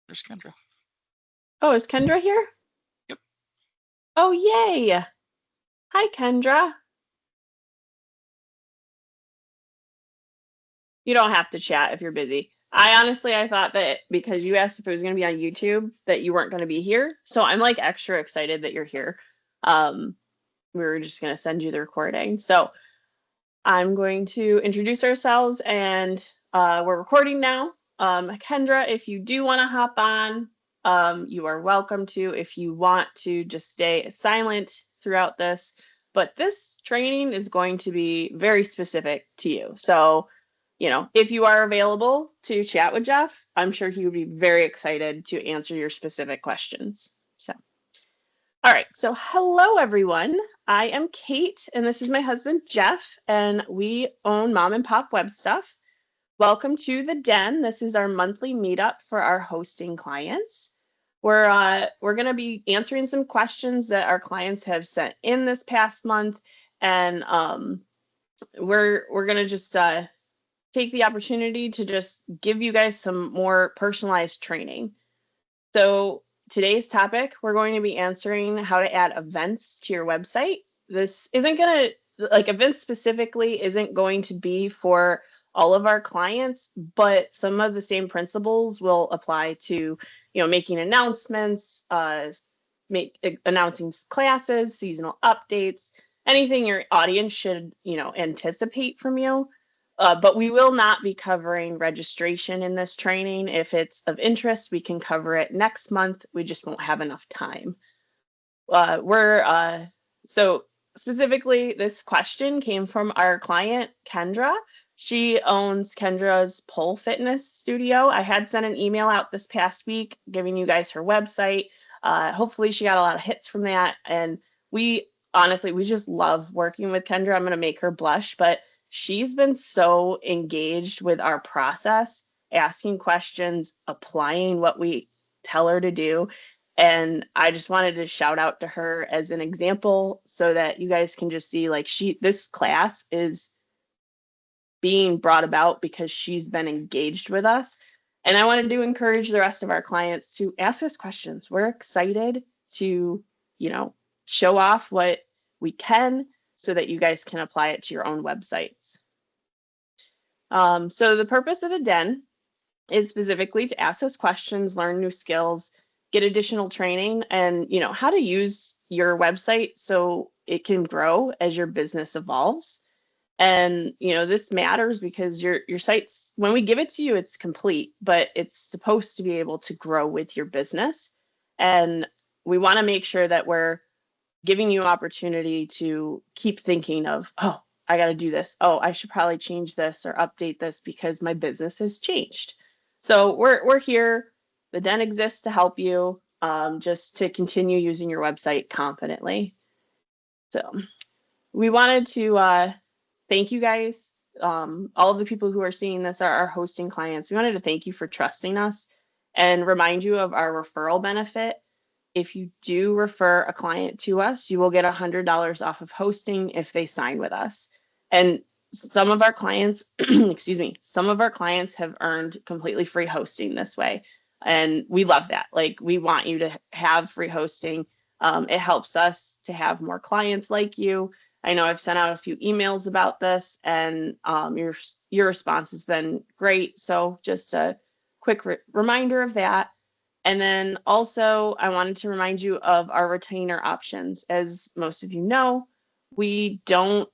There's Kendra. Oh, is Kendra here? Yep. Oh, yay. Hi, Kendra. You don't have to chat if you're busy. I thought that because you asked if it was going to be on YouTube, that you weren't going to be here. So I'm like extra excited that you're here. Um, we were just going to send you the recording. So I'm going to introduce ourselves and we're recording now. Kendra, if you do want to hop on, you are welcome to. If you want to just stay silent throughout this, but this training is going to be very specific to you. So, if you are available to chat with Jeff, I'm sure he would be very excited to answer your specific questions. So, all right. So, hello, everyone. I am Kate, and this is my husband, Jeff, and we own Mom and Pop Web Stuff. Welcome to the Den. This is our monthly meetup for our hosting clients. We're going to be answering some questions that our clients have sent in this past month, and we're going to just take the opportunity to just give you guys some more personalized training. So today's topic, we're going to be answering how to add events to your website. This isn't going to, like, events specifically isn't going to be for all of our clients, but some of the same principles will apply to, making announcements, announcing classes, seasonal updates, anything your audience should, anticipate from you. But we will not be covering registration in this training. If it's of interest, we can cover it next month. We just won't have enough time. So specifically, this question came from our client, Kendra. She owns Kendra's Pole Fitness Studio. I had sent an email out this past week giving you guys her website. Hopefully she got a lot of hits from that. And we just love working with Kendra. I'm going to make her blush, but she's been so engaged with our process, asking questions, applying what we tell her to do. And I just wanted to shout out to her as an example so that you guys can just see, like, this class is being brought about because she's been engaged with us. And I wanted to encourage the rest of our clients to ask us questions. We're excited to, show off what we can so that you guys can apply it to your own websites. So the purpose of the Den is specifically to ask us questions, learn new skills, get additional training, and how to use your website so it can grow as your business evolves. And this matters because your site's, when we give it to you, it's complete, but it's supposed to be able to grow with your business. And we want to make sure that we're giving you opportunity to keep thinking of, oh, I got to do this. Oh, I should probably change this or update this because my business has changed. So we're here. The Den exists to help you, just to continue using your website confidently. So we wanted to thank you guys. All of the people who are seeing this are our hosting clients. We wanted to thank you for trusting us and remind you of our referral benefit. If you do refer a client to us, you will get $100 off of hosting if they sign with us. And some of our clients, some of our clients have earned completely free hosting this way. And we love that. Like, we want you to have free hosting. It helps us to have more clients like you. I know I've sent out a few emails about this, and your response has been great. So just a quick reminder of that. And then also, I wanted to remind you of our retainer options. As most of you know, we don't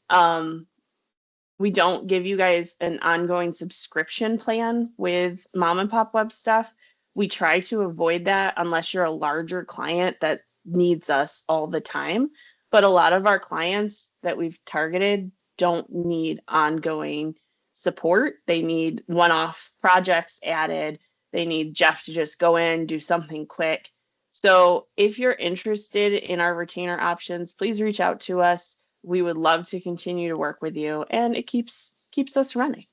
give you guys an ongoing subscription plan with Mom and Pop Web Stuff. We try to avoid that unless you're a larger client that needs us all the time. But a lot of our clients that we've targeted don't need ongoing support. They need one-off projects added. They need Jeff to just go in, do something quick. So if you're interested in our retainer options, please reach out to us. We would love to continue to work with you, and it keeps us running.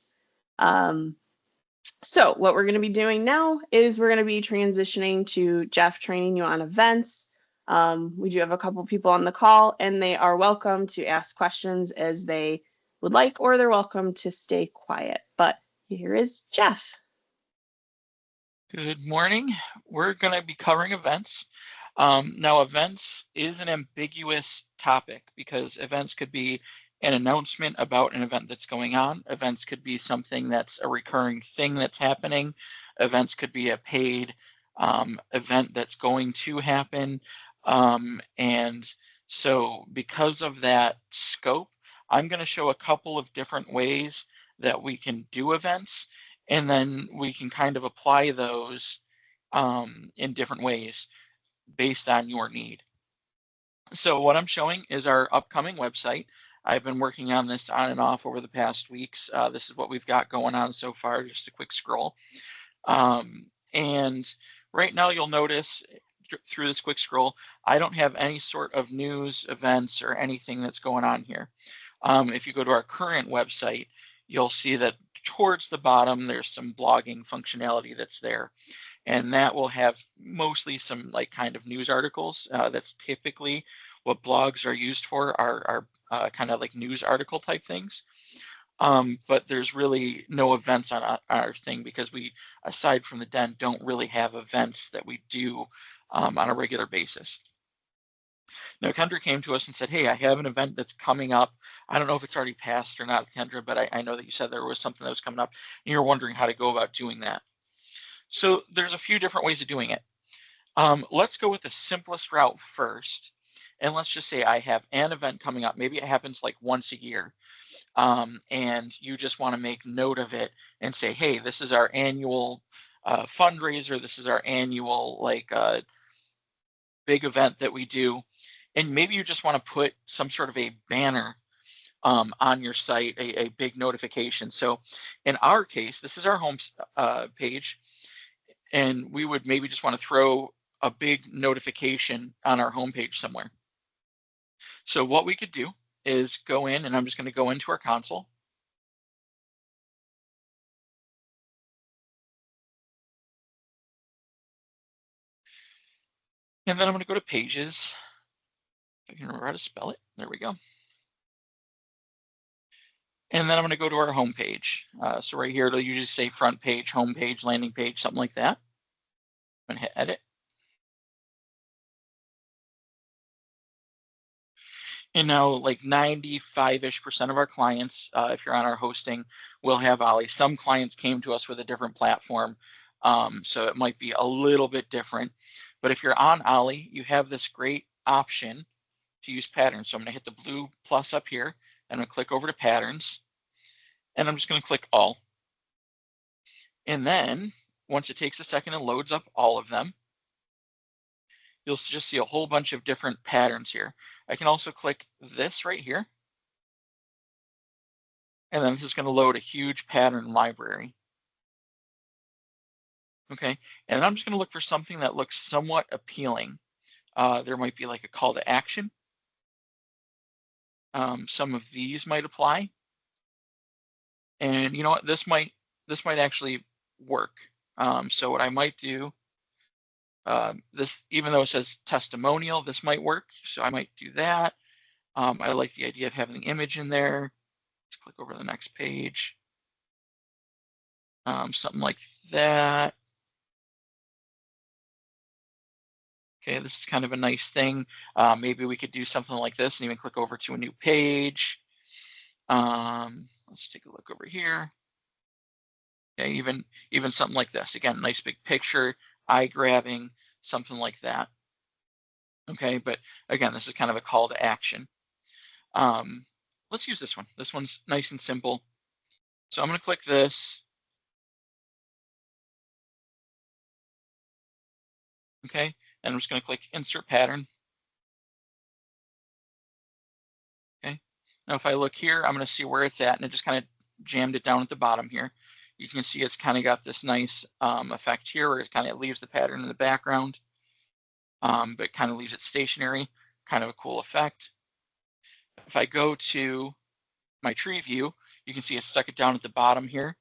So what we're going to be doing now is we're going to be transitioning to Jeff training you on events. We do have a couple people on the call, and they are welcome to ask questions as they would like, or they're welcome to stay quiet. But here is Jeff. Good morning. We're going to be covering events. Now, events is an ambiguous topic because events could be an announcement about an event that's going on. Events could be something that's a recurring thing that's happening. Events could be a paid event that's going to happen. And so because of that scope, I'm going to show a couple of different ways that we can do events, and then we can kind of apply those in different ways based on your need. So what I'm showing is our upcoming website. I've been working on this on and off over the past weeks. This is what we've got going on so far, just a quick scroll. And right now you'll notice through this quick scroll, I don't have any sort of news, events, or anything that's going on here. If you go to our current website, you'll see that towards the bottom, there's some blogging functionality that's there. And that will have mostly some like kind of news articles. That's typically what blogs are used for, are kind of like news article type things. But there's really no events on our thing because we, aside from the den, don't really have events that we do on a regular basis. Now, Kendra came to us and said, hey, I have an event that's coming up. I don't know if it's already passed or not, Kendra, but I know that you said there was something that was coming up and you're wondering how to go about doing that. So there's a few different ways of doing it. Let's go with the simplest route first. And let's just say I have an event coming up. Maybe it happens like once a year. And you just want to make note of it and say, hey, this is our annual fundraiser. This is our annual like big event that we do. And maybe you just want to put some sort of a banner on your site, a big notification. So in our case, this is our home page. And we would maybe just want to throw a big notification on our homepage somewhere. So what we could do is go in, and I'm just going to go into our console. And then I'm going to go to pages. If I can remember how to spell it. There we go. And then I'm going to go to our home page. So right here, it'll usually say front page, home page, landing page, something like that. I'm going to hit edit. And now like 95-ish% of our clients, if you're on our hosting, will have Ollie. Some clients came to us with a different platform. So it might be a little bit different. But if you're on Ollie, you have this great option to use patterns. So I'm going to hit the blue plus up here, and I'm going to click over to patterns. And I'm just going to click all. And then once it takes a second and loads up all of them, you'll just see a whole bunch of different patterns here. I can also click this right here. And then this is going to load a huge pattern library. Okay, and I'm just going to look for something that looks somewhat appealing. There might be like a call to action. Some of these might apply. And you know what, this might actually work. So what I might do, this, even though it says testimonial, this might work. So I might do that. I like the idea of having the image in there. Let's click over to the next page. Something like that. Okay, this is kind of a nice thing. Maybe we could do something like this and even click over to a new page. Let's take a look over here. Okay, even something like this. Again, nice big picture, eye-grabbing, something like that. Okay, but again, this is kind of a call to action. Let's use this one. This one's nice and simple. So I'm going to click this. Okay, and I'm just going to click insert pattern. Okay, now if I look here, I'm going to see where it's at, and it just kind of jammed it down at the bottom here. You can see it's kind of got this nice effect here where it kind of leaves the pattern in the background, but kind of leaves it stationary, kind of a cool effect. If I go to my tree view, you can see it stuck it down at the bottom here.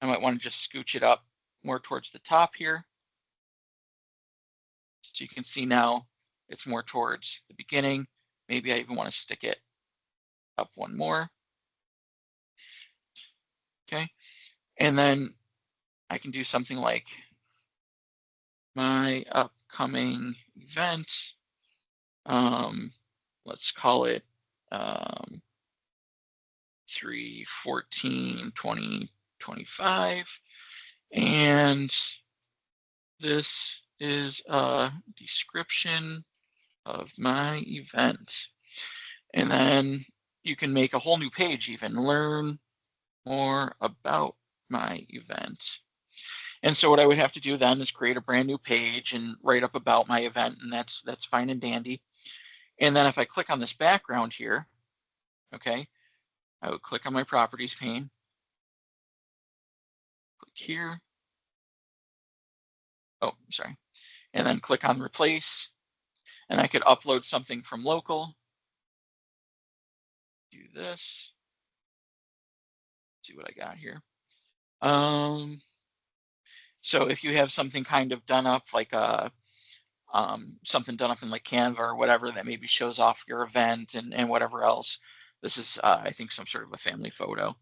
I might want to just scooch it up more towards the top here. So you can see now it's more towards the beginning. Maybe I even want to stick it up one more. Okay, and then I can do something like my upcoming event. Let's call it 3/14/2025, and this is a description of my event. And then you can make a whole new page, even learn more about my event. And so what I would have to do then is create a brand new page and write up about my event, and that's fine and dandy. And then if I click on this background here, okay, I would click on my properties pane, click here. Oh, sorry. And then click on replace, and I could upload something from local. Do this. See what I got here. So if you have something kind of done up like something done up in like Canva or whatever that maybe shows off your event and whatever else, this is I think some sort of a family photo.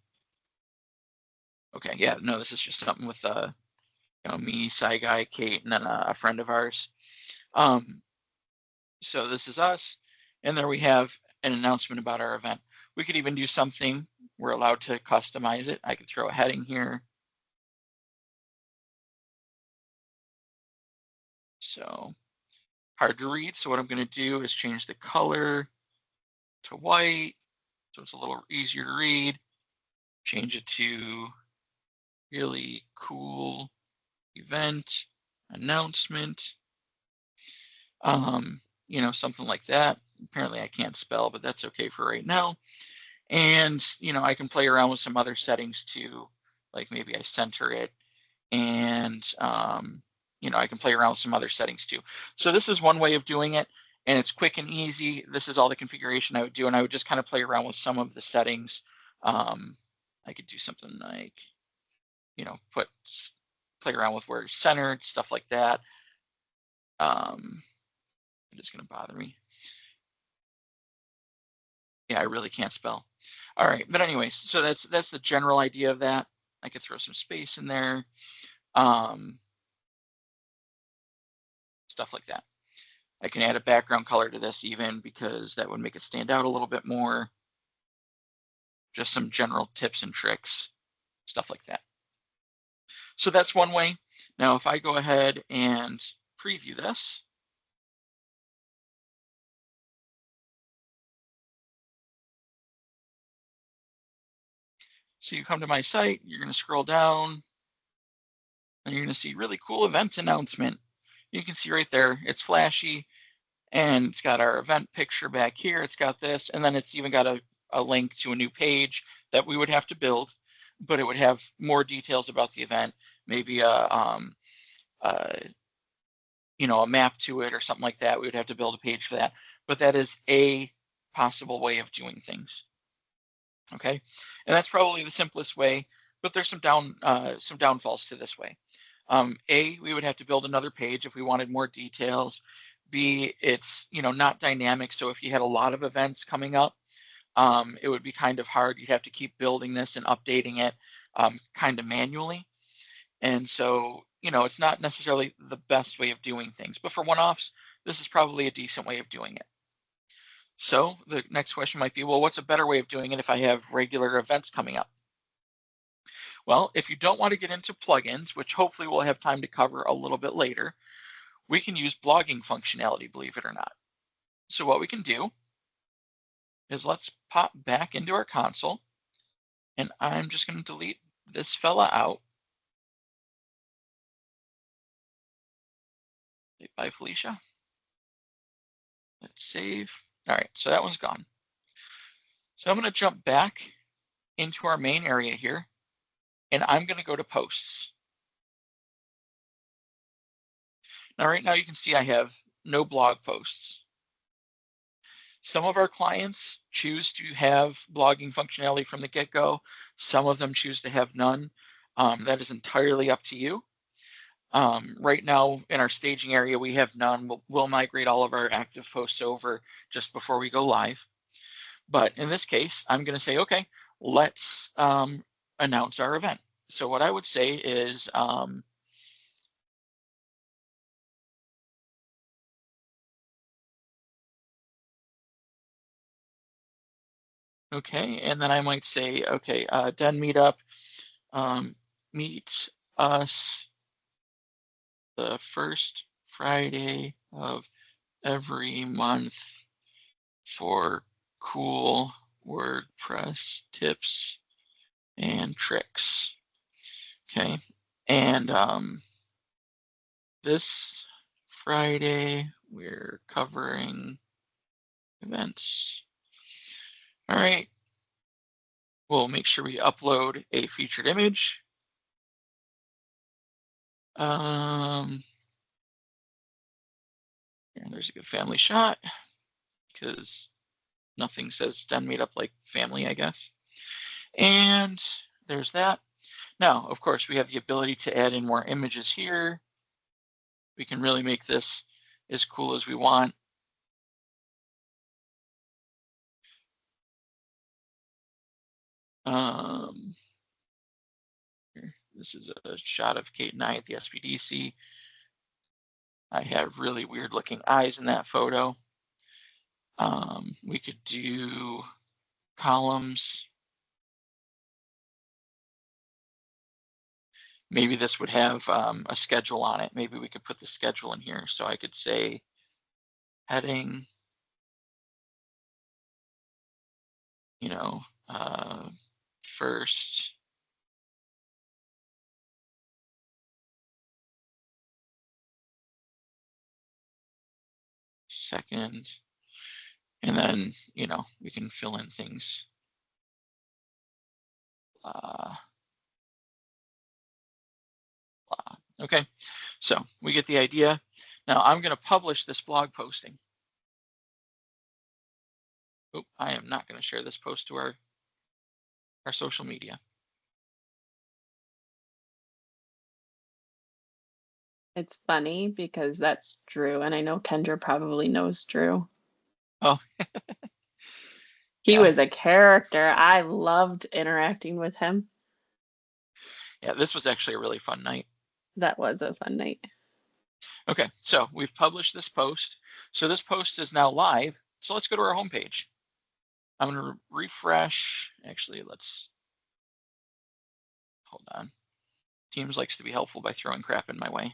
Okay, yeah, no, this is just something with me, Sci Guy, Kate, and then a friend of ours. So this is us, and there we have an announcement about our event. We could even do something, we're allowed to customize it. I could throw a heading here. So hard to read, so what I'm going to do is change the color to white, so it's a little easier to read. Change it to really cool event announcement. Something like that. Apparently I can't spell, but that's okay for right now. And I can play around with some other settings too, like maybe I center it, and I can play around with some other settings too. So this is one way of doing it, and it's quick and easy. This is all the configuration I would do, and I would just kind of play around with some of the settings. I could do something like, play around with where it's centered, stuff like that. It is going to bother me. Yeah, I really can't spell. All right, but anyways, so that's the general idea of that. I could throw some space in there, stuff like that. I can add a background color to this even, because that would make it stand out a little bit more. Just some general tips and tricks, stuff like that. So that's one way. Now, if I go ahead and preview this, so you come to my site, you're going to scroll down, and you're going to see really cool event announcement. You can see right there, it's flashy, and it's got our event picture back here. It's got this, and then it's even got a link to a new page that we would have to build, but it would have more details about the event, maybe a map to it or something like that. We would have to build a page for that, but that is a possible way of doing things. Okay, and that's probably the simplest way, but there's some downfalls to this way. A, we would have to build another page if we wanted more details. B, it's not dynamic, so if you had a lot of events coming up, it would be kind of hard. You'd have to keep building this and updating it kind of manually. And so, it's not necessarily the best way of doing things, but for one-offs, this is probably a decent way of doing it. So the next question might be, well, what's a better way of doing it if I have regular events coming up? Well, if you don't want to get into plugins, which hopefully we'll have time to cover a little bit later, we can use blogging functionality, believe it or not. So what we can do is let's pop back into our console, and I'm just going to delete this fella out. Bye, Felicia. Let's save. All right, so that one's gone. So I'm going to jump back into our main area here, and I'm going to go to posts. Now, right now you can see I have no blog posts. Some of our clients choose to have blogging functionality from the get-go. Some of them choose to have none. That is entirely up to you. Right now in our staging area, we have none. We'll migrate all of our active posts over just before we go live. But in this case, I'm going to say, okay, let's announce our event. So what I would say is, Okay, and then I might say, okay, Den Meetup, meet us the first Friday of every month for cool WordPress tips and tricks. Okay, and this Friday we're covering events. All right, we'll make sure we upload a featured image. And there's a good family shot because nothing says Den Meetup like family, I guess. And there's that. Now, of course, we have the ability to add in more images here. We can really make this as cool as we want. This is a shot of Kate and I at the SBDC. I have really weird looking eyes in that photo. We could do columns. Maybe this would have a schedule on it. Maybe we could put the schedule in here. So I could say heading, you know, first, second, and then, you know, we can fill in things. Okay, so we get the idea. Now I'm going to publish this blog posting. Oop, I am not going to share this post to our social media. It's funny because that's Drew, and I know Kendra probably knows Drew. Oh, He yeah. was a character. I loved interacting with him. Yeah, this was actually a really fun night. That was a fun night. Okay, so we've published this post. So this post is now live. So let's go to our homepage. I'm going to refresh. Actually, let's hold on. Teams likes to be helpful by throwing crap in my way.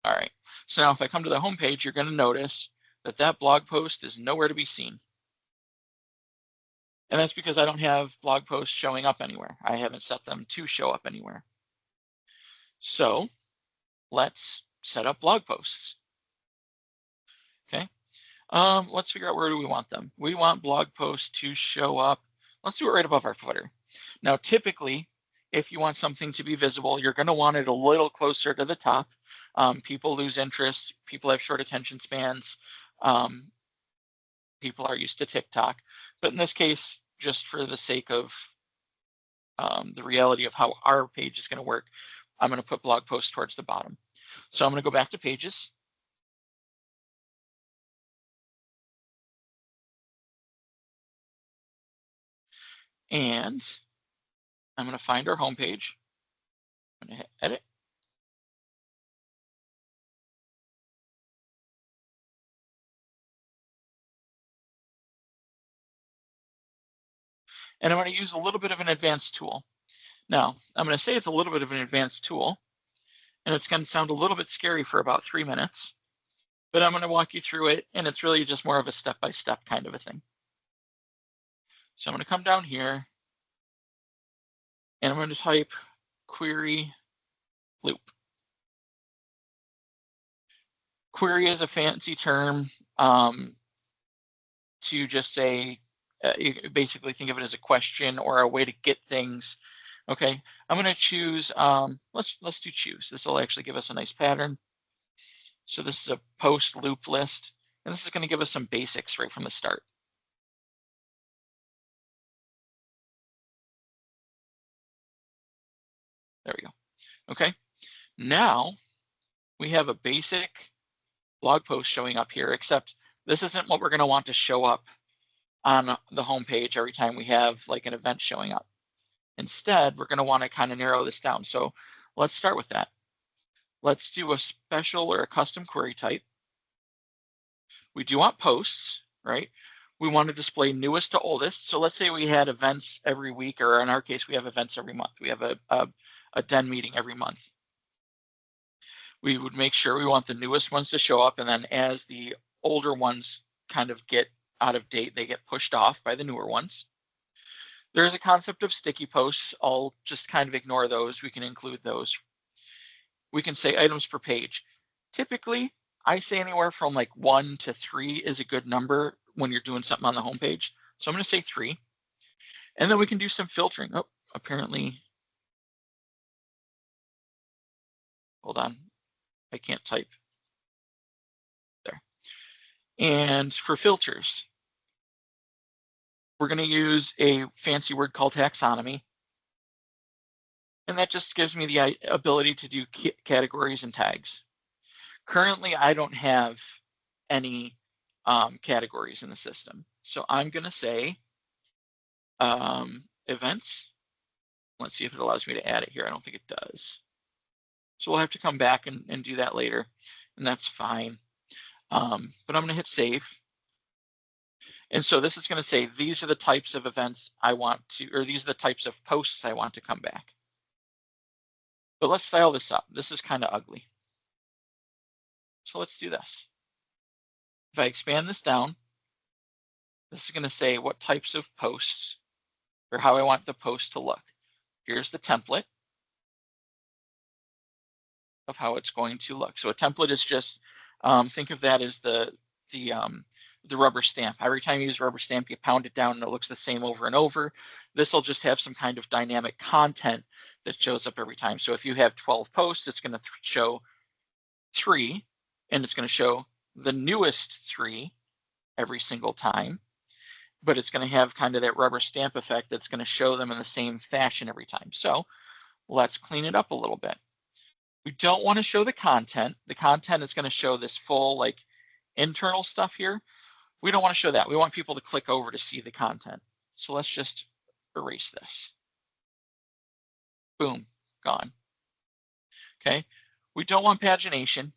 All right, so now if I come to the homepage, you're going to notice that that blog post is nowhere to be seen. And that's because I don't have blog posts showing up anywhere. I haven't set them to show up anywhere. So let's set up blog posts. Okay, let's figure out where do we want them. We want blog posts to show up. Let's do it right above our footer. Now, typically, if you want something to be visible, you're going to want it a little closer to the top. People lose interest. People have short attention spans. People are used to TikTok. But in this case, just for the sake of the reality of how our page is going to work, I'm going to put blog posts towards the bottom. So I'm going to go back to pages. And I'm going to find our homepage. I'm going to hit edit. And I'm going to use a little bit of an advanced tool. Now, I'm going to say it's a little bit of an advanced tool, and it's going to sound a little bit scary for about 3 minutes, but I'm going to walk you through it, and it's really just more of a step-by-step kind of a thing. So I'm going to come down here, and I'm going to type query loop. Query is a fancy term to just say, you basically think of it as a question or a way to get things. Okay, I'm going to choose, let's do choose. This will actually give us a nice pattern. So this is a post loop list, and this is going to give us some basics right from the start. There we go. Okay, now we have a basic blog post showing up here, except this isn't what we're going to want to show up on the home page every time we have like an event showing up. Instead, we're going to want to kind of narrow this down. So let's start with that. Let's do a special or a custom query type. We do want posts, right? We want to display newest to oldest. So let's say we had events every week, or in our case, we have events every month. We have a DEN meeting every month. We would make sure we want the newest ones to show up, and then as the older ones kind of get out of date, they get pushed off by the newer ones. There's a concept of sticky posts. I'll just kind of ignore those. We can include those. We can say items per page. Typically, I say anywhere from like 1 to 3 is a good number when you're doing something on the homepage. So I'm going to say 3. And then we can do some filtering. Oh, apparently, hold on. I can't type. There. And for filters, we're going to use a fancy word called taxonomy. And that just gives me the ability to do categories and tags. Currently, I don't have any categories in the system. So I'm going to say events. Let's see if it allows me to add it here. I don't think it does. So we'll have to come back and do that later, and that's fine. But I'm going to hit save. And so this is going to say, these are the types of events I want to, or these are the types of posts I want to come back. But let's style this up. This is kind of ugly. So let's do this. If I expand this down, this is going to say what types of posts, or how I want the post to look. Here's the template of how it's going to look. So a template is just, think of that as the rubber stamp. Every time you use rubber stamp, you pound it down and it looks the same over and over. This will just have some kind of dynamic content that shows up every time. So if you have 12 posts, it's going to show 3, and it's going to show the newest 3 every single time. But it's going to have kind of that rubber stamp effect that's going to show them in the same fashion every time. So let's clean it up a little bit. We don't want to show the content. The content is going to show this full like internal stuff here. We don't want to show that. We want people to click over to see the content. So let's just erase this. Boom, gone. Okay, we don't want pagination,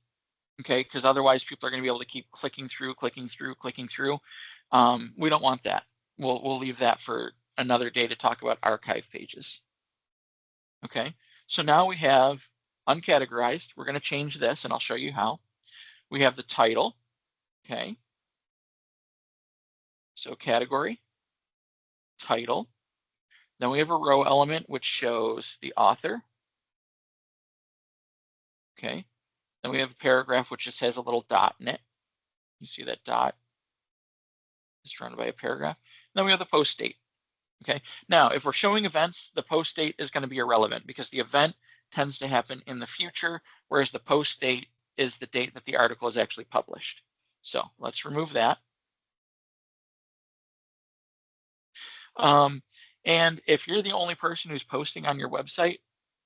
okay, because otherwise people are going to be able to keep clicking through. We don't want that. We'll leave that for another day to talk about archive pages. Okay, so now we have uncategorized. We're going to change this, and I'll show you how. We have the title. Okay, so category, title. Then we have a row element which shows the author. Okay, then we have a paragraph which just has a little dot in it. You see that dot is surrounded by a paragraph. Then we have the post date. Okay, now if we're showing events, the post date is going to be irrelevant because the event tends to happen in the future, whereas the post date is the date that the article is actually published. So let's remove that. And if you're the only person who's posting on your website,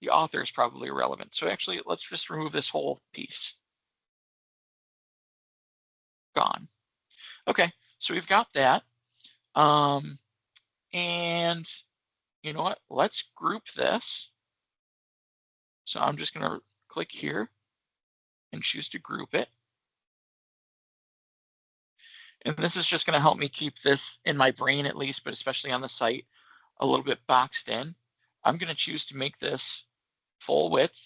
the author is probably irrelevant. So actually, let's just remove this whole piece. Gone. Okay, so we've got that. And you know what? Let's group this. So I'm just going to click here and choose to group it. And this is just going to help me keep this in my brain at least, but especially on the site, a little bit boxed in. I'm going to choose to make this full width.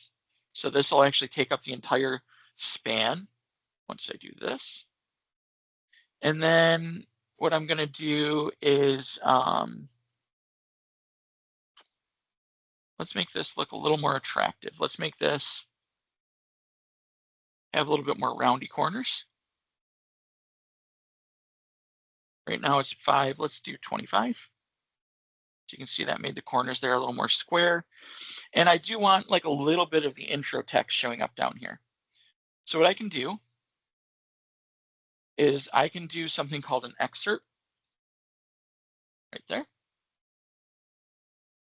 So this will actually take up the entire span once I do this. And then what I'm going to do is, let's make this look a little more attractive. Let's make this have a little bit more roundy corners. Right now it's 5, let's do 25. So you can see that made the corners there a little more square. And I do want like a little bit of the intro text showing up down here. So what I can do is I can do something called an excerpt right there.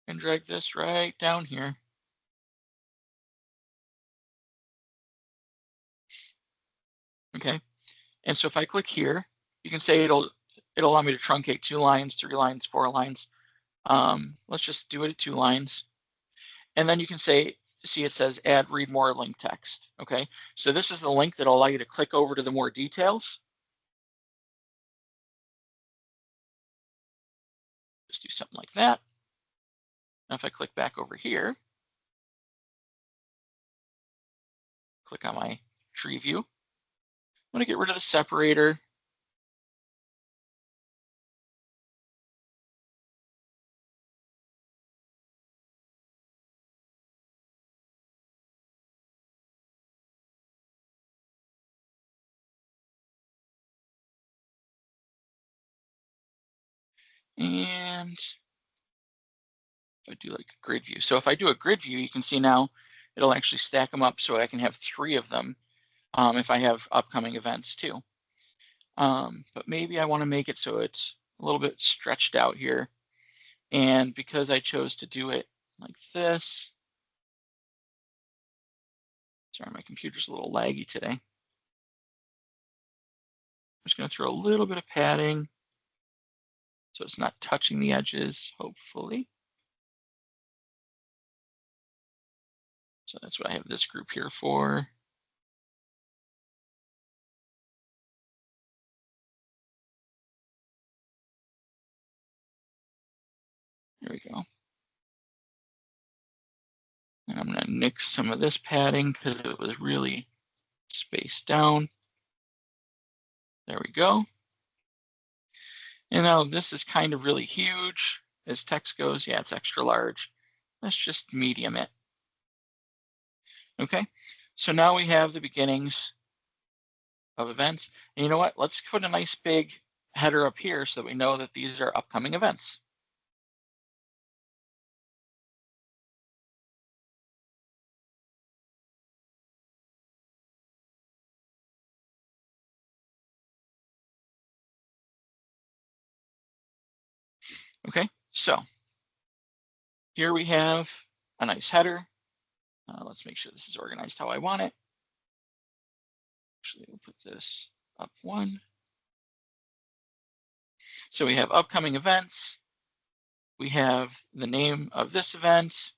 And drag this right down here. Okay. And so if I click here, you can say it'll allow me to truncate 2 lines, 3 lines, 4 lines. Let's just do it at 2 lines. And then you can say, see it says add read more link text. Okay, so this is the link that'll allow you to click over to the more details. Just do something like that. Now if I click back over here, click on my tree view, I'm going to get rid of the separator. And if I do like a grid view. So if I do a grid view, you can see now it'll actually stack them up so I can have 3 of them if I have upcoming events too. But maybe I want to make it so it's a little bit stretched out here. And because I chose to do it like this, sorry, my computer's a little laggy today. I'm just going to throw a little bit of padding so it's not touching the edges, hopefully. So that's what I have this group here for. There we go. And I'm going to nix some of this padding because it was really spaced down. There we go. And now this is kind of really huge as text goes. Yeah, it's extra large. Let's just medium it. Okay, so now we have the beginnings of events. And you know what? Let's put a nice big header up here so that we know that these are upcoming events. Okay, so here we have a nice header. Let's make sure this is organized how I want it. Actually, we'll put this up 1. So we have upcoming events. We have the name of this event.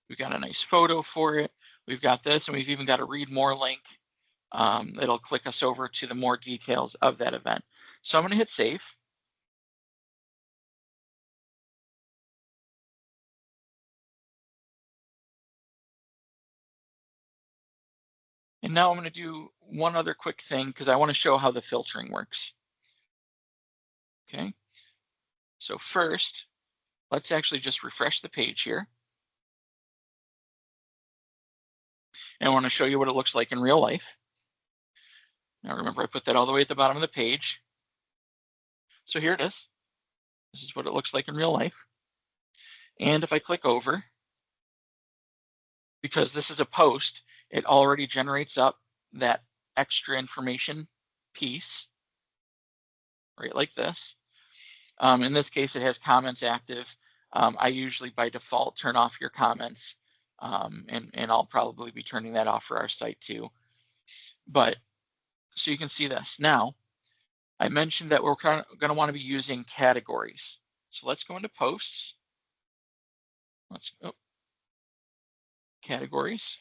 We've got a nice photo for it. We've got this, and we've even got a read more link. It'll click us over to the more details of that event. So I'm going to hit save. And now I'm going to do one other quick thing because I want to show how the filtering works. Okay. So first, let's actually just refresh the page here. And I want to show you what it looks like in real life. Now remember, I put that all the way at the bottom of the page. So here it is. This is what it looks like in real life. And if I click over, because this is a post, it already generates up that extra information piece, right, like this. In this case, it has comments active. I usually, by default, turn off your comments, and I'll probably be turning that off for our site too. But so you can see this. Now, I mentioned that we're going to want to be using categories. So let's go into posts. Let's go categories.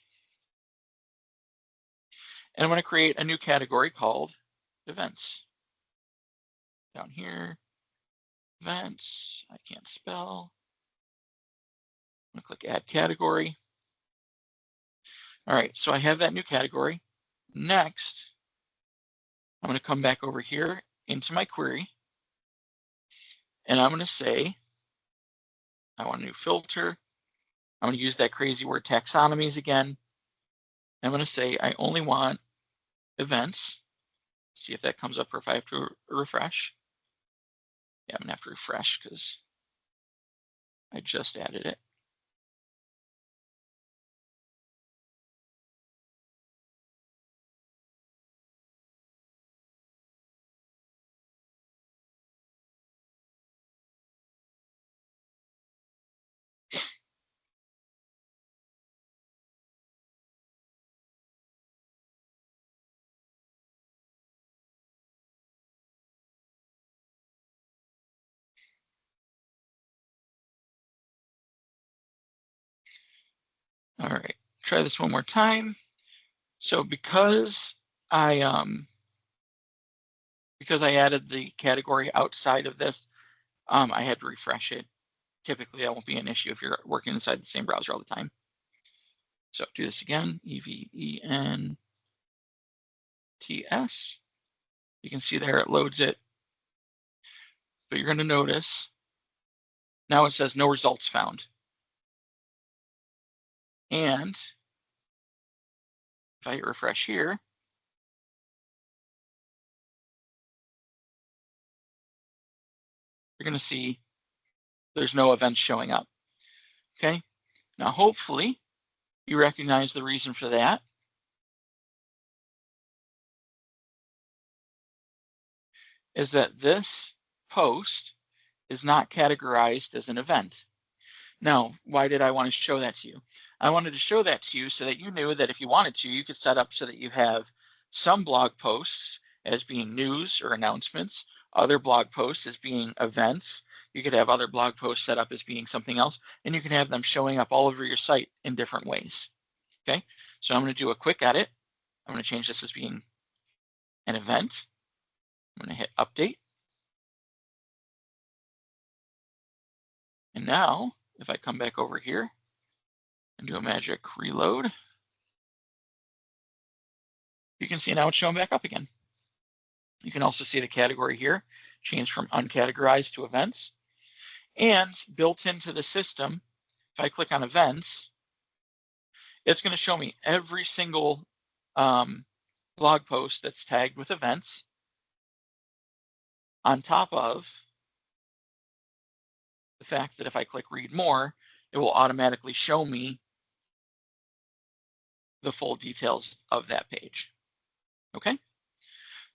And I'm going to create a new category called events. Down here, events, I can't spell. I'm going to click add category. All right, so I have that new category. Next, I'm going to come back over here into my query. And I'm going to say, I want a new filter. I'm going to use that crazy word taxonomies again. I'm going to say, I only want events. See if that comes up or if I have to refresh. Yeah, I'm going to have to refresh because I just added it. All right, try this one more time. So because I added the category outside of this, I had to refresh it. typically that won't be an issue if you're working inside the same browser all the time. So do this again, EVENTS. You can see there it loads it. But you're going to notice now it says no results found. And if I hit refresh here, you're going to see there's no events showing up. Okay, now hopefully you recognize the reason for that. Is that this post is not categorized as an event. Now, why did I want to show that to you? I wanted to show that to you so that you knew that if you wanted to, you could set up so that you have some blog posts as being news or announcements, other blog posts as being events. You could have other blog posts set up as being something else, and you can have them showing up all over your site in different ways. Okay, so I'm going to do a quick edit. I'm going to change this as being an event. I'm going to hit update. And now, if I come back over here and do a magic reload, you can see now it's showing back up again. You can also see the category here, change from uncategorized to events. And built into the system, if I click on events, it's going to show me every single blog post that's tagged with events on top of the fact that if I click read more, it will automatically show me the full details of that page. Okay,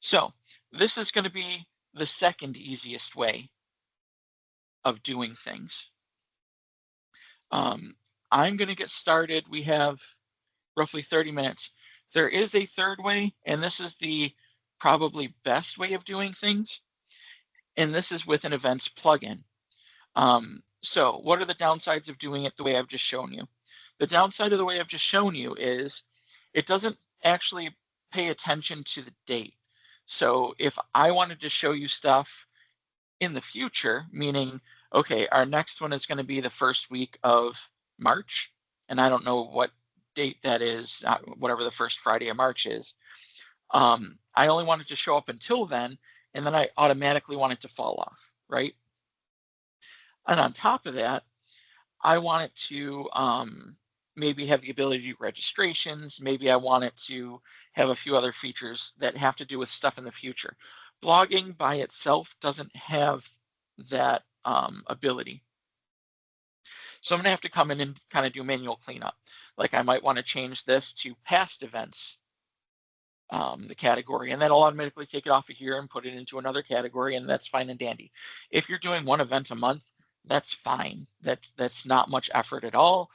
so this is going to be the second easiest way of doing things. I'm going to get started. We have roughly 30 minutes. There is a third way, and this is the probably best way of doing things, and this is with an events plugin. So what are the downsides of doing it the way I've just shown you? The downside of the way I've just shown you is it doesn't actually pay attention to the date. So if I wanted to show you stuff in the future, meaning, okay, our next one is going to be the first week of March, and I don't know what date that is, whatever the first Friday of March is. I only want it to show up until then, and then I automatically want it to fall off, right? And on top of that, I want it to maybe have the ability to do registrations. Maybe I want it to have a few other features that have to do with stuff in the future. Blogging by itself doesn't have that ability. So I'm going to have to come in and kind of do manual cleanup. Like I might want to change this to past events, the category, and that'll automatically take it off of here and put it into another category, and that's fine and dandy. If you're doing one event a month, that's fine. That's not much effort at all.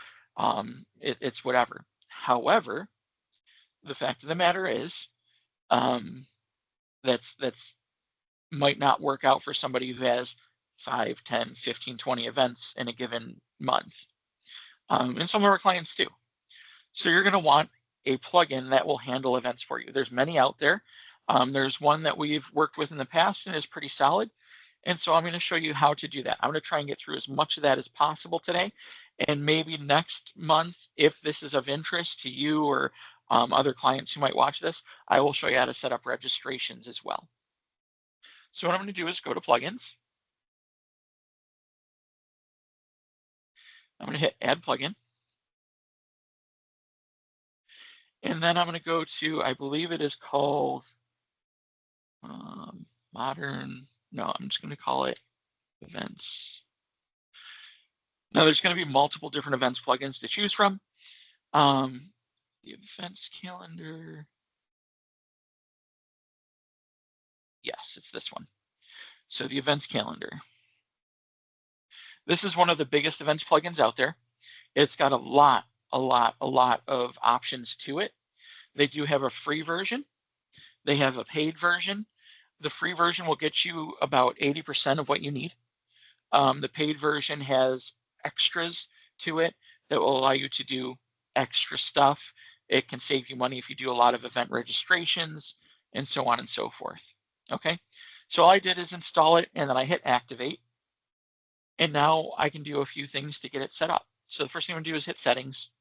It's whatever. However, the fact of the matter is, that's might not work out for somebody who has 5, 10, 15, 20 events in a given month. And some of our clients do. So you're going to want a plugin that will handle events for you. There's many out there. There's one that we've worked with in the past and is pretty solid. And so I'm going to show you how to do that. I'm going to try and get through as much of that as possible today. And maybe next month, if this is of interest to you or other clients who might watch this, I will show you how to set up registrations as well. So what I'm going to do is go to plugins. I'm going to hit add plugin. And then I'm going to go to, I believe it is called modern. No, I'm just going to call it events. Now there's going to be multiple different events plugins to choose from. The events calendar. Yes, it's this one. So the events calendar. This is one of the biggest events plugins out there. It's got a lot of options to it. They do have a free version. They have a paid version. The free version will get you about 80% of what you need. The paid version has extras to it that will allow you to do extra stuff. It can save you money if you do a lot of event registrations and so on and so forth. Okay, so all I did is install it and then I hit activate. And now I can do a few things to get it set up. So the first thing I'm gonna do is hit settings.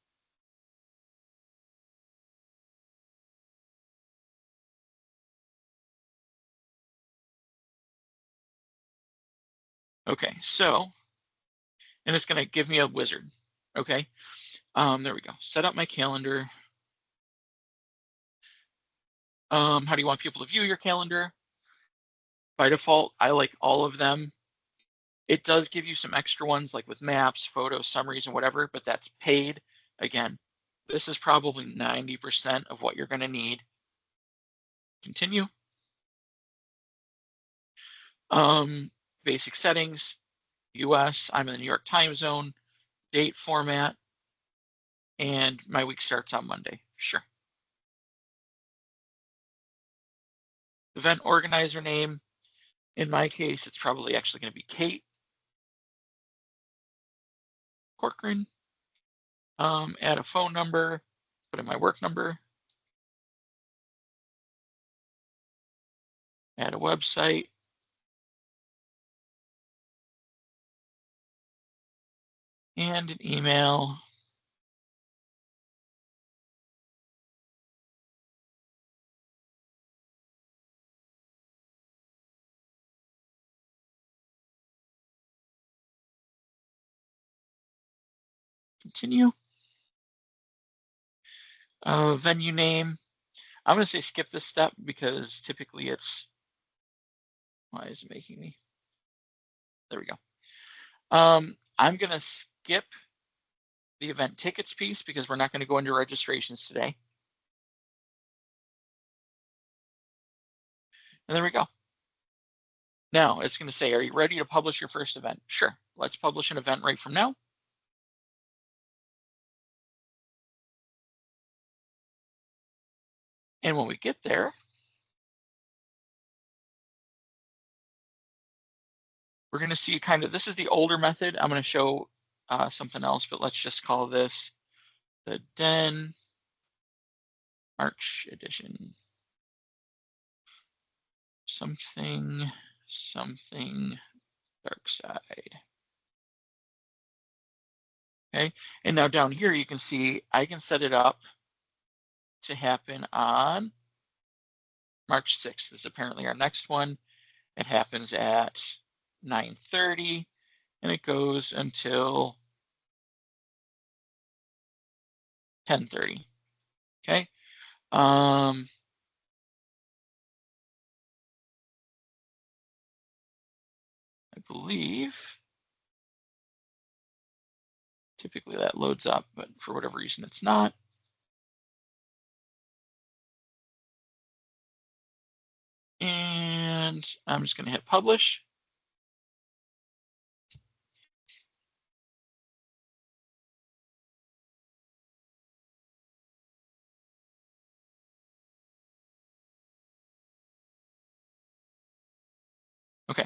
Okay, so, and it's gonna give me a wizard. Okay, there we go. Set up my calendar. How do you want people to view your calendar? By default, I like all of them. It does give you some extra ones like with maps, photos, summaries, and whatever, but that's paid. Again, this is probably 90% of what you're gonna need. Continue. Basic settings, US, I'm in the New York time zone, date format, and my week starts on Monday. Sure. Event organizer name, in my case, it's probably actually going to be Kate Corcoran. Add a phone number, put in my work number, add a website, and an email. Continue. Venue name. I'm going to say skip this step because typically it's, why is it making me? There we go. I'm going to skip the event tickets piece because we're not going to go into registrations today. And there we go. Now it's going to say, are you ready to publish your first event? Sure. Let's publish an event right from now. And when we get there, we're going to see kind of, this is the older method. I'm going to show something else, but let's just call this the Den March edition. Something dark side. Okay, and now down here you can see I can set it up to happen on March 6th. This is apparently our next one. It happens at 9:30 and it goes until 10:30. Okay. I believe typically that loads up, but for whatever reason it's not. And I'm just going to hit publish. Okay,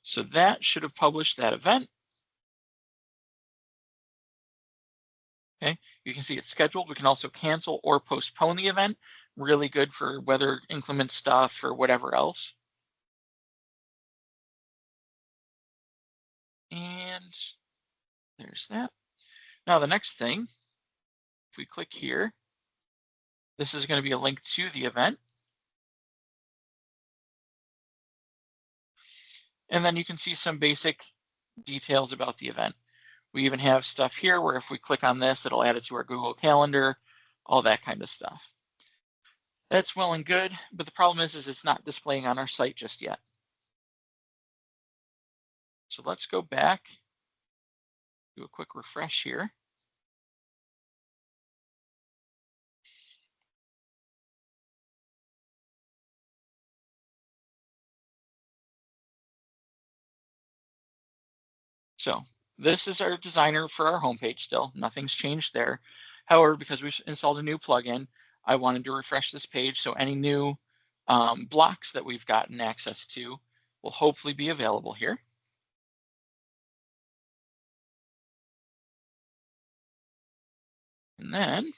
so that should have published that event. Okay, you can see it's scheduled. We can also cancel or postpone the event. Really good for weather inclement stuff or whatever else. And there's that. Now the next thing, if we click here, this is going to be a link to the event. And then you can see some basic details about the event. We even have stuff here where if we click on this, it'll add it to our Google Calendar, all that kind of stuff. That's well and good, but the problem is it's not displaying on our site just yet. So let's go back, do a quick refresh here. So this is our designer for our homepage still. Nothing's changed there. However, because we've installed a new plugin, I wanted to refresh this page so any new blocks that we've gotten access to will hopefully be available here. And then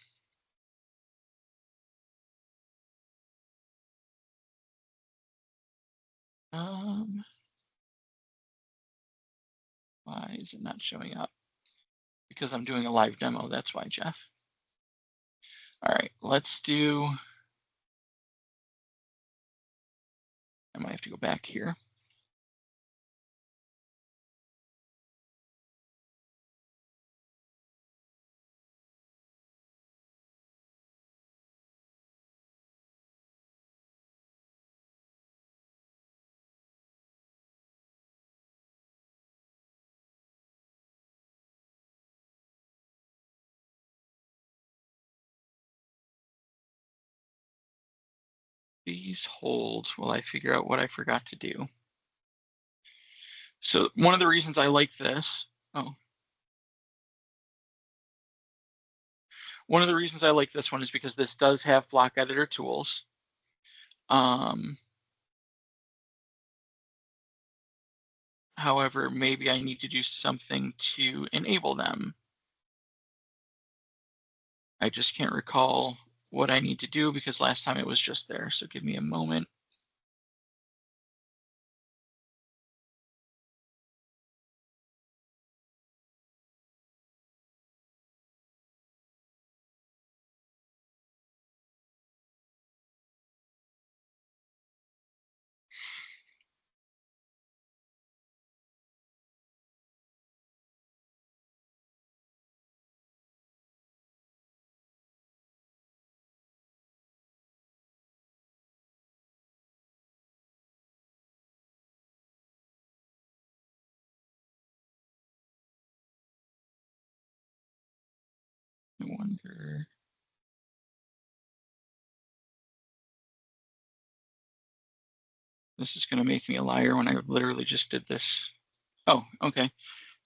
Why is it not showing up? Because I'm doing a live demo, that's why, Jeff. All right, let's do, I might have to go back here. Please hold while I figure out what I forgot to do. So one of the reasons I like this, one of the reasons I like this one is because this does have block editor tools. However, maybe I need to do something to enable them. I just can't recall what I need to do because last time it was just there. So give me a moment. I wonder. This is going to make me a liar when I literally just did this. Oh, okay.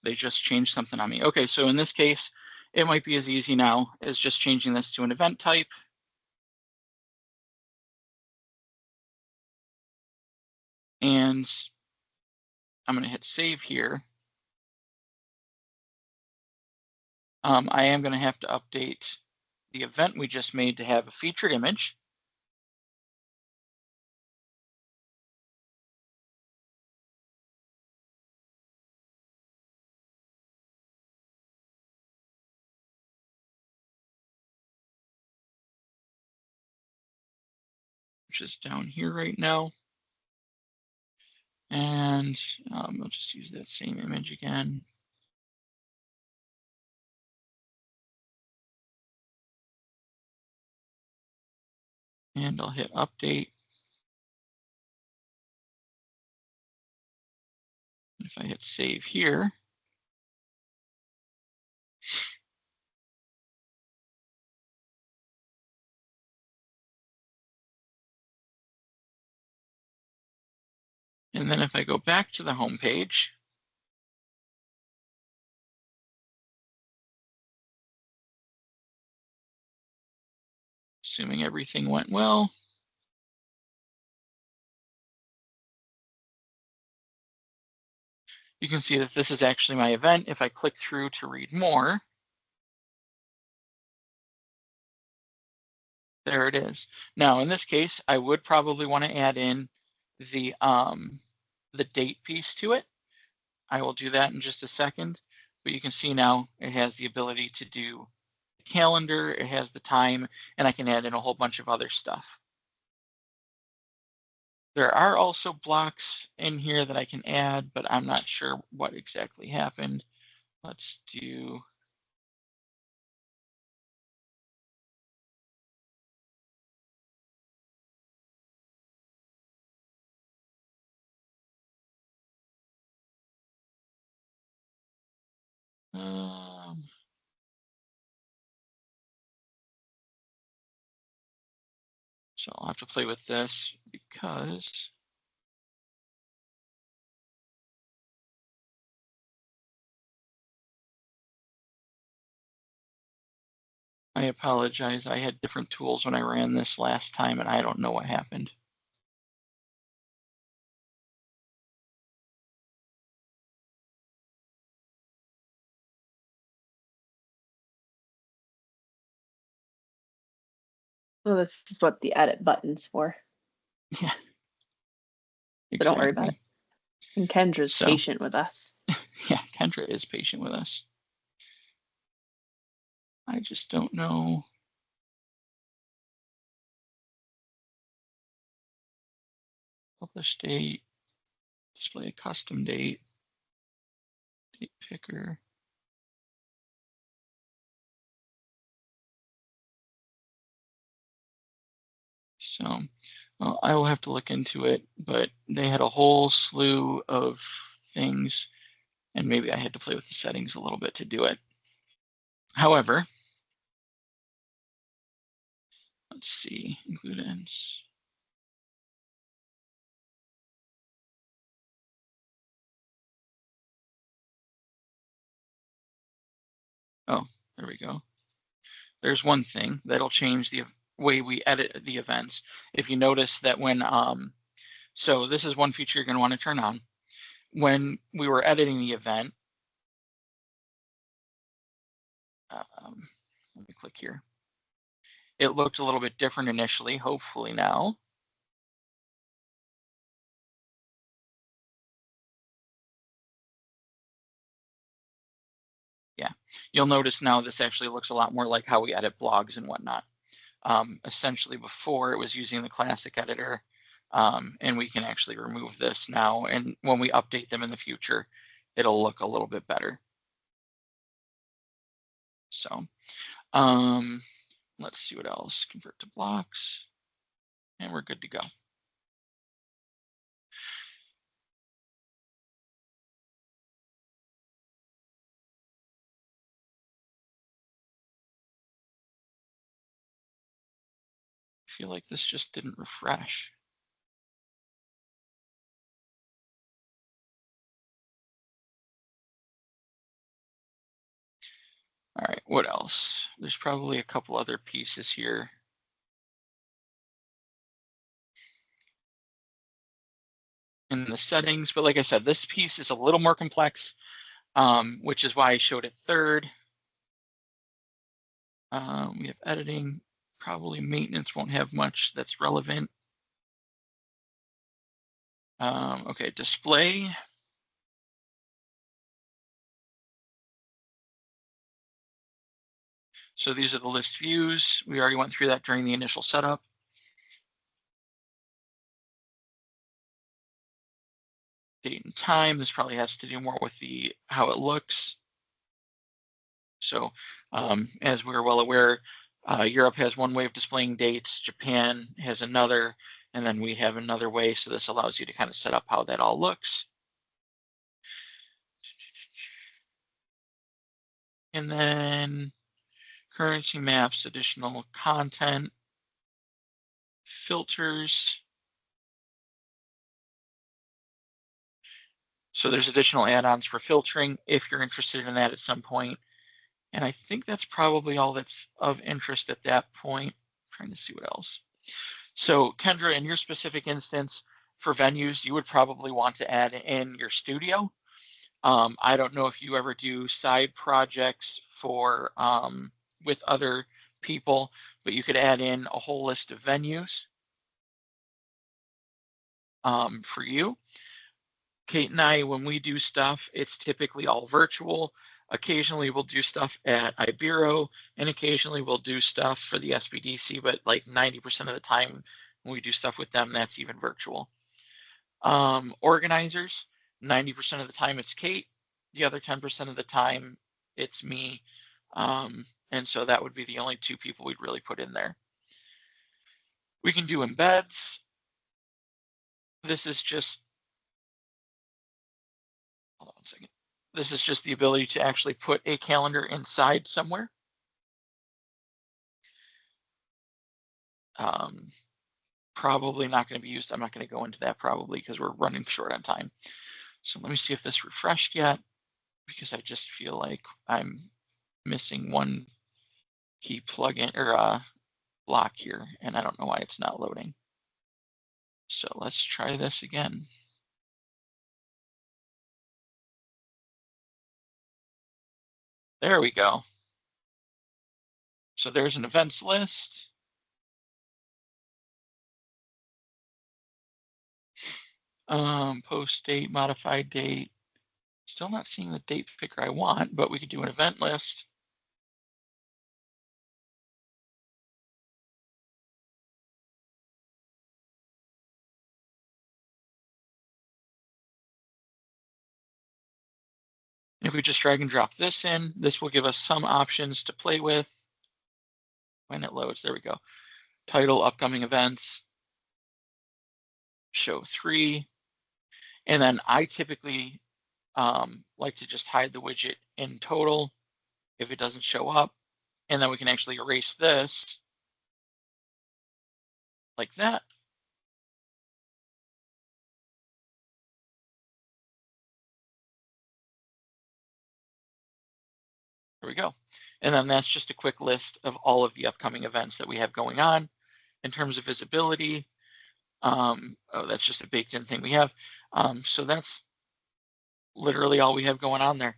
They just changed something on me. Okay, so in this case, it might be as easy now as just changing this to an event type. And I'm going to hit save here. I am going to have to update the event we just made to have a featured image. Which is down here right now. And I'll just use that same image again. And I'll hit update. If I hit save here, and then if I go back to the home page, assuming everything went well, you can see that this is actually my event. If I click through to read more, there it is. Now, in this case, I would probably want to add in the date piece to it. I will do that in just a second, but you can see now it has the ability to do the calendar, it has the time, and I can add in a whole bunch of other stuff. There are also blocks in here that I can add, but I'm not sure what exactly happened. Let's do, so I'll have to play with this because I apologize. I had different tools when I ran this last time and I don't know what happened. Well, this is what the edit button's for. Yeah. But don't worry about it. And Kendra's So patient with us. yeah, Kendra is patient with us. I just don't know. Publish date, display a custom date, date picker. So I will have to look into it, but they had a whole slew of things, and maybe I had to play with the settings a little bit to do it. However, let's see, include ends. Oh, there we go. There's one thing that'll change the way we edit the events. If you notice that when, so this is one feature you're going to want to turn on. When we were editing the event, let me click here. It looked a little bit different initially, hopefully now. Yeah, you'll notice now this actually looks a lot more like how we edit blogs and whatnot. Essentially before it was using the classic editor, and we can actually remove this now. And when we update them in the future, it'll look a little bit better. So let's see what else. Convert to blocks, and we're good to go. I feel like this just didn't refresh. All right, what else? There's probably a couple other pieces here. In the settings, but like I said, this piece is a little more complex, which is why I showed it third. We have editing, probably maintenance won't have much that's relevant. Okay, display. So these are the list views. We already went through that during the initial setup. Date and time, this probably has to do more with the how it looks. So as we're well aware, Europe has one way of displaying dates, Japan has another, and then we have another way. So this allows you to kind of set up how that all looks. And then currency maps, additional content, filters. So there's additional add-ons for filtering if you're interested in that at some point. And I think that's probably all that's of interest at that point. I'm trying to see what else. So Kendra, in your specific instance for venues, you would probably want to add in your studio. I don't know if you ever do side projects for with other people, but you could add in a whole list of venues for you. Kate and I, when we do stuff, it's typically all virtual. Occasionally we'll do stuff at Ibero, and occasionally we'll do stuff for the SBDC, but like 90% of the time when we do stuff with them, that's even virtual. Organizers, 90% of the time it's Kate. The other 10% of the time it's me. And so that would be the only two people we'd really put in there. We can do embeds. This is just, hold on 1 second. This is just the ability to actually put a calendar inside somewhere. Probably not going to be used. I'm not going to go into that probably because we're running short on time. So let me see if this refreshed yet, because I just feel like I'm missing one key plugin or block here, and I don't know why it's not loading. So let's try this again. There we go. So there's an events list. Post date, modified date. Still not seeing the date picker I want, but we could do an event list. If we just drag and drop this in, this will give us some options to play with. When it loads, there we go. Title, upcoming events, show 3. And then I typically like to just hide the widget in total if it doesn't show up. And then we can actually erase this like that. There we go. And then that's just a quick list of all of the upcoming events that we have going on. In terms of visibility, oh, that's just a baked in thing we have. So that's literally all we have going on there.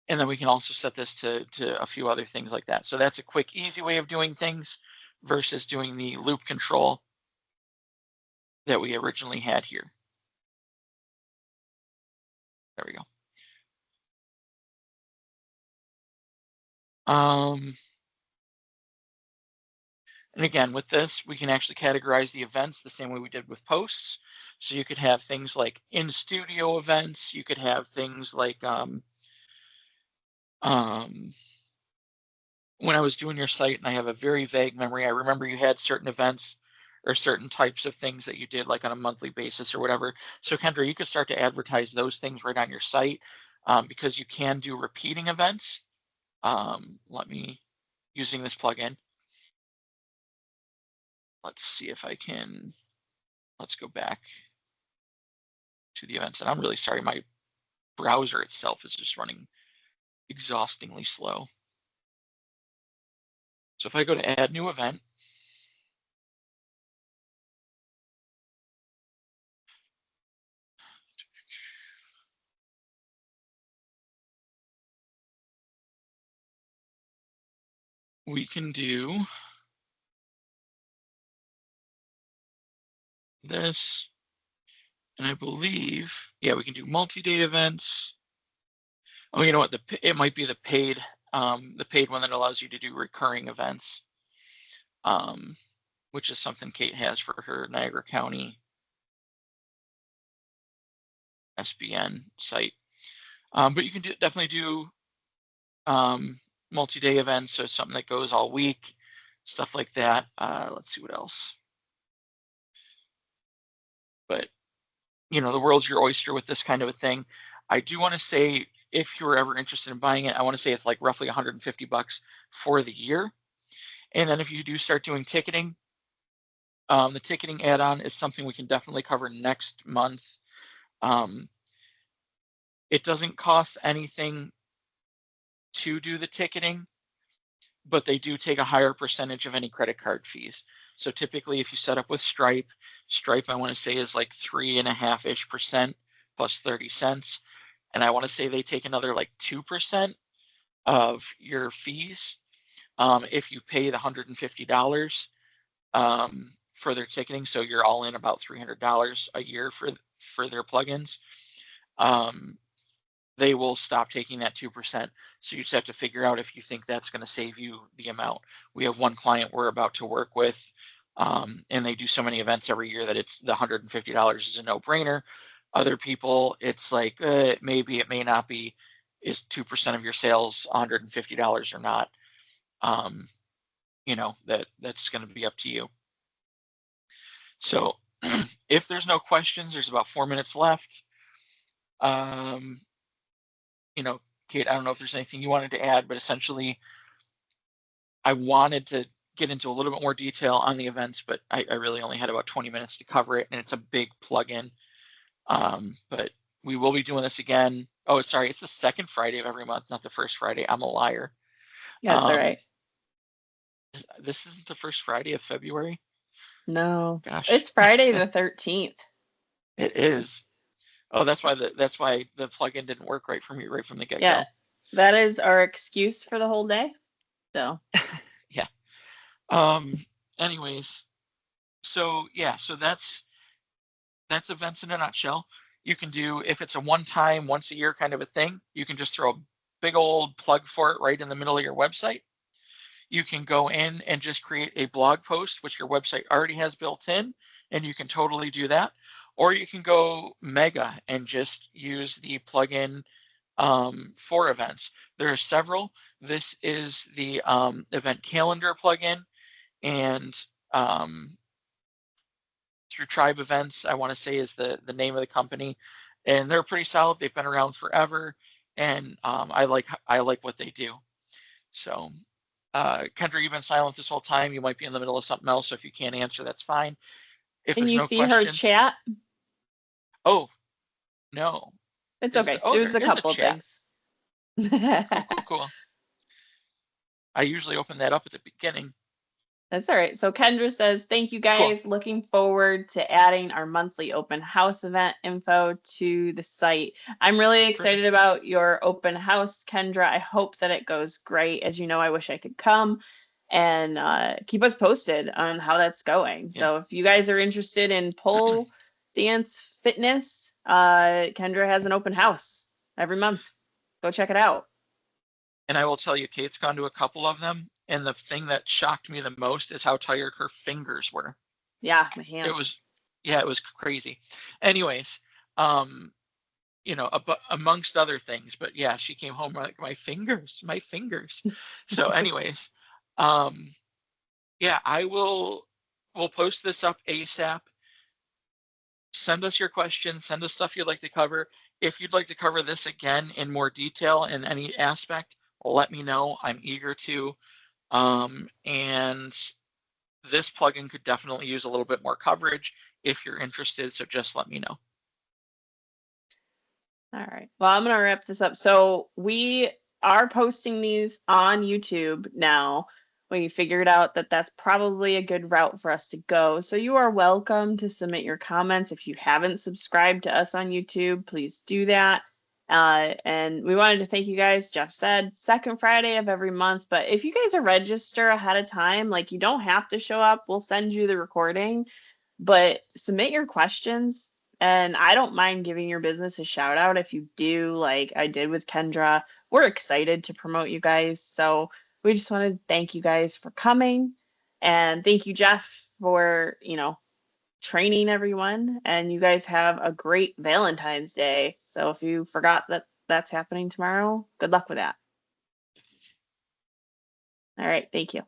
And then we can also set this to a few other things like that. So that's a quick, easy way of doing things versus doing the loop control that we originally had here. There we go. And again, with this, we can actually categorize the events the same way we did with posts. So you could have things like in-studio events. You could have things like when I was doing your site, and I have a very vague memory, I remember you had certain events or certain types of things that you did like on a monthly basis or whatever. So Kendra, you could start to advertise those things right on your site because you can do repeating events. Let me, using this plugin, let's see if I can, let's go back to the events. And I'm really sorry, my browser itself is just running exhaustingly slow. So if I go to add new event, we can do this. And I believe, yeah, we can do multi-day events. Oh, you know what? It might be the paid one that allows you to do recurring events, which is something Kate has for her Niagara County SBN site. But you can definitely do multi-day events, so something that goes all week, stuff like that. Let's see what else. But you know, the world's your oyster with this kind of a thing. I do want to say, if you were ever interested in buying it, I want to say it's like roughly $150 for the year. And then if you do start doing ticketing, the ticketing add-on is something we can definitely cover next month. It doesn't cost anything to do the ticketing, but they do take a higher percentage of any credit card fees. So typically if you set up with Stripe, I want to say is like 3.5-ish% plus 30 cents. And I want to say they take another like 2% of your fees if you pay the $150 for their ticketing. So you're all in about $300 a year for their plugins. They will stop taking that 2%. So you just have to figure out if you think that's going to save you the amount. We have one client we're about to work with, and they do so many events every year that it's the $150 is a no-brainer. Other people, it's like maybe it may not be. Is 2% of your sales $150 or not? You know, that's going to be up to you. So if there's no questions, there's about 4 minutes left. You know, Kate, I don't know if there's anything you wanted to add, but essentially I wanted to get into a little bit more detail on the events, but I really only had about 20 minutes to cover it, and it's a big plugin. But we will be doing this again. Oh, sorry, it's the second Friday of every month, not the first Friday. I'm a liar. Yeah, that's all right. This isn't the first Friday of February. No, Gosh, it's Friday the 13th. It is. Oh, that's why the plugin didn't work right for me right from the get-go. Yeah, that is our excuse for the whole day. So yeah. Anyways, so yeah, so that's that's events in a nutshell. You can do, if it's a one-time, once a year kind of a thing, you can just throw a big old plug for it right in the middle of your website. You can go in and just create a blog post, which your website already has built in, and you can totally do that. Or you can go mega and just use the plugin for events. There are several. This is the event calendar plugin, and through Tribe Events, I want to say is the name of the company, and they're pretty solid. They've been around forever, and I like what they do. So, Kendra, you've been silent this whole time. You might be in the middle of something else, so if you can't answer, that's fine. If Can there's you no see her questions, chat? oh no, It's okay. oh, There's there a is a couple chat. things. Cool. I usually open that up at the beginning. That's all right. So Kendra says, thank you guys. Looking forward to adding our monthly open house event info to the site. I'm really excited about your open house, Kendra. I hope that it goes great. As you know, I wish I could come, and keep us posted on how that's going. Yeah. So if you guys are interested in pole dance fitness, Kendra has an open house every month. Go check it out. And I will tell you, Kate's gone to a couple of them, and the thing that shocked me the most is how tired her fingers were. Yeah, my hand. It was crazy. Anyways, you know, amongst other things, but yeah, she came home like, my fingers. So anyways, yeah, we'll post this up ASAP. Send us your questions, send us stuff you'd like to cover. If you'd like to cover this again in more detail in any aspect, let me know. I'm eager to. And this plugin could definitely use a little bit more coverage if you're interested, so just let me know. All right. Well, I'm going to wrap this up. So we are posting these on YouTube now. We figured out that that's probably a good route for us to go. So you are welcome to submit your comments. If you haven't subscribed to us on YouTube, please do that. And we wanted to thank you guys. Jeff said second Friday of every month. But if you guys are register ahead of time, like, you don't have to show up. We'll send you the recording, but submit your questions. And I don't mind giving your business a shout out if you do, like I did with Kendra. We're excited to promote you guys. So we just want to thank you guys for coming. And thank you, Jeff, for, training everyone. And you guys have a great Valentine's Day. So if you forgot that that's happening tomorrow, good luck with that. All right. Thank you.